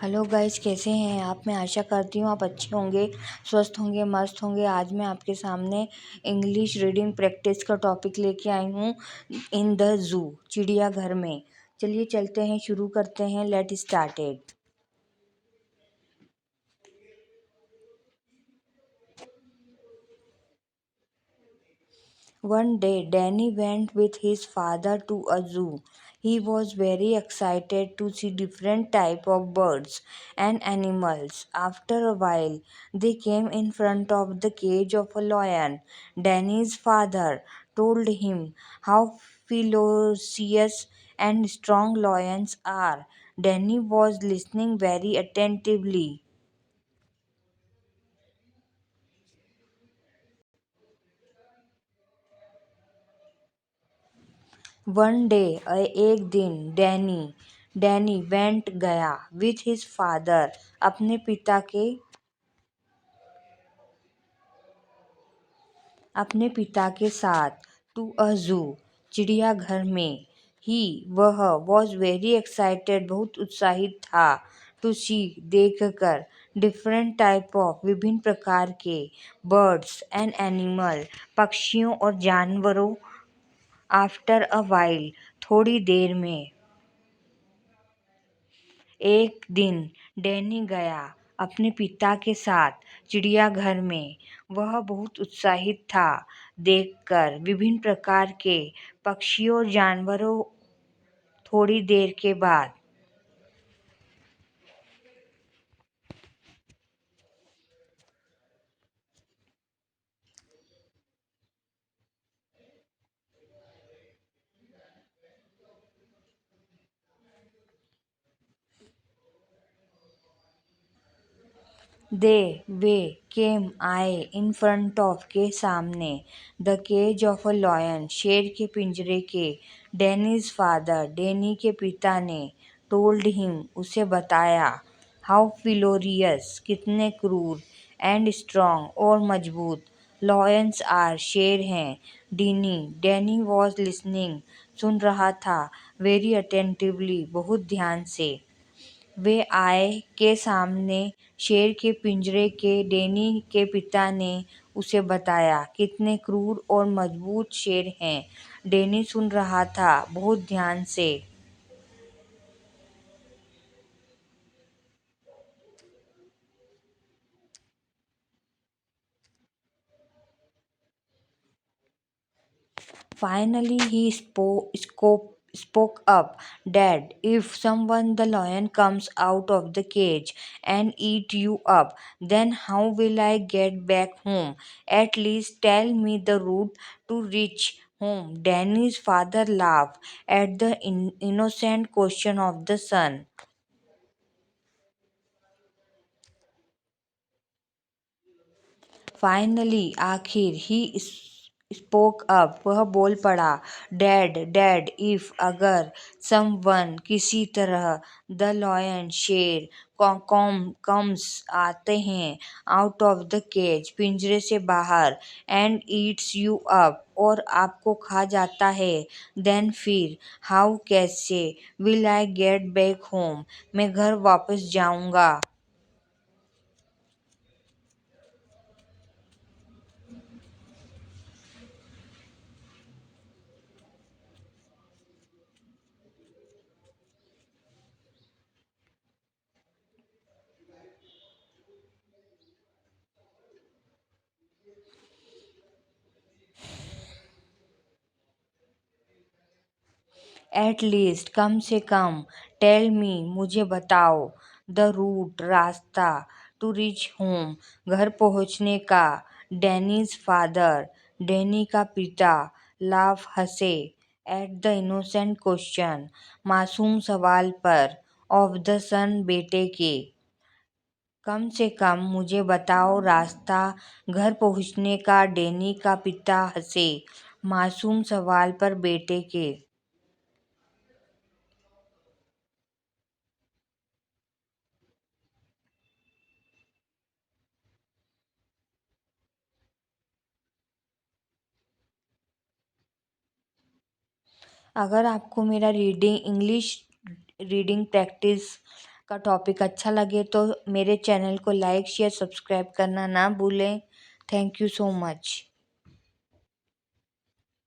Hello guys, कैसे हैं आप। मैं आशा करती हूँ आप अच्छे होंगे, स्वस्थ होंगे, मस्त होंगे। आज मैं आपके सामने इंग्लिश रीडिंग प्रैक्टिस का टॉपिक लेके आई हूँ। इन द जू, चिड़ियाघर में। चलिए चलते हैं, शुरू करते हैं। Late started. One day, Danny went with his father to a zoo. He was very excited to see different type of birds and animals. After a while, they came in front of the cage of a lion. Danny's father told him how ferocious and strong lions are. Danny was listening very attentively. One day, एक दिन, Danny went गया with his father, अपने पिता के साथ, to a जू, चिड़ियाघर में। वह वॉज वेरी एक्साइटेड, बहुत उत्साहित था, टू सी, देखकर, डिफरेंट टाइप ऑफ, विभिन्न प्रकार के, बर्ड्स एंड एनिमल, पक्षियों और जानवरों। आफ्टर अ वाइल, थोड़ी देर में। एक दिन डैनी गया अपने पिता के साथ चिड़ियाघर में। वह बहुत उत्साहित था, देखकर विभिन्न प्रकार के पक्षियों और जानवरों। थोड़ी देर के बाद। वे केम आए, इन फ्रंट ऑफ, के सामने, the cage of a lion, शेर के पिंजरे के। डैनीज फादर, डैनी के पिता ने, टोल्ड हिम, उसे बताया, हाउ फिलोरियस, कितने क्रूर, एंड स्ट्रॉन्ग, और मजबूत, लॉयंस आर, शेर हैं। डैनी वॉज लिसनिंग, सुन रहा था, वेरी अटेंटिवली, बहुत ध्यान से। वे आए, के सामने, शेर के पिंजरे के। डैनी के पिता ने उसे बताया, कितने क्रूर और मजबूत शेर हैं। डैनी सुन रहा था, बहुत ध्यान से। Finally, spoke up, Dad, if someone the lion comes out of the cage and eat you up, then how will I get back home? At least tell me the route to reach home. Danny's father laughed at the innocent question of the son. Finally, आखिर, he spoke up, वह बोल पड़ा, dad, if, अगर, someone, किसी तरह, the lion, शेर, comes, आते हैं, आउट ऑफ द केज, पिंजरे से बाहर, एंड ईट्स यू अप, और आपको खा जाता है, देन फिर, हाउ, कैसे, will I get back home, मैं घर वापस जाऊंगा। एट लीस्ट, कम से कम, टेल मी, मुझे बताओ, द रूट, रास्ता, टू रीच होम, घर पहुंचने का। डैनीज फादर, डैनी का पिता, लाफ, हंसे, एट द इनोसेंट क्वेश्चन, मासूम सवाल पर, ऑफ द सन, बेटे के। कम से कम, मुझे बताओ, रास्ता, घर पहुंचने का। डैनी का पिता हंसे, मासूम सवाल पर, बेटे के। अगर आपको मेरा इंग्लिश रीडिंग प्रैक्टिस का टॉपिक अच्छा लगे तो मेरे चैनल को लाइक शेयर सब्सक्राइब करना ना भूलें। Thank you so much.